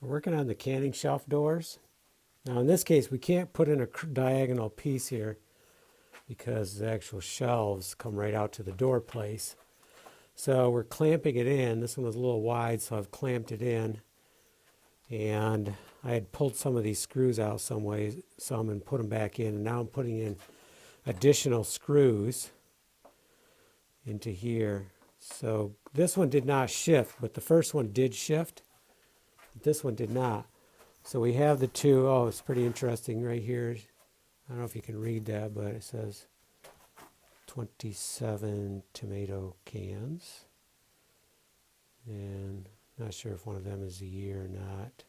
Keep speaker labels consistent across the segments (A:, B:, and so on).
A: We're working on the canning shelf doors. Now in this case we can't put in a diagonal piece here because the actual shelves come right out to the door place. So we're clamping it in. This one was a little wide, so I've clamped it in. And I had pulled some of these screws out some and put them back in. And now I'm putting in additional screws into here. So this one did not shift, but the first one did shift. This one did not. So we have the two. Oh, it's pretty interesting right here. I don't know if you can read that, but it says 27 tomato cans. And not sure if one of them is a year or not.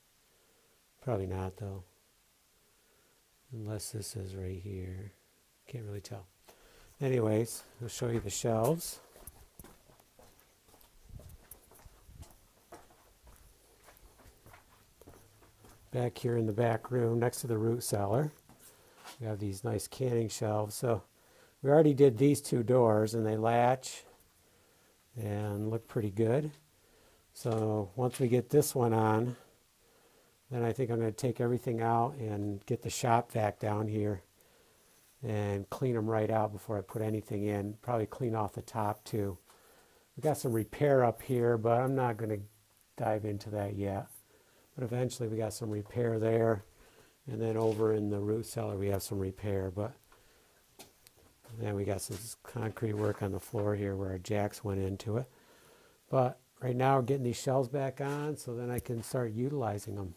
A: Probably not though. Unless this is right here. Can't really tell. Anyways, I'll show you the shelves. Back here in the back room next to the root cellar, we have these nice canning shelves. So we already did these two doors and they latch and look pretty good. So once we get this one on, then I think I'm going to take everything out and get the shop vac down here and clean them right out before I put anything in. Probably clean off the top too. We've got some repair up here, but I'm not going to dive into that yet. But eventually we got some repair there. And then over in the root cellar we have some repair. But then we got some concrete work on the floor here where our jacks went into it. But right now we're getting these shelves back on so then I can start utilizing them.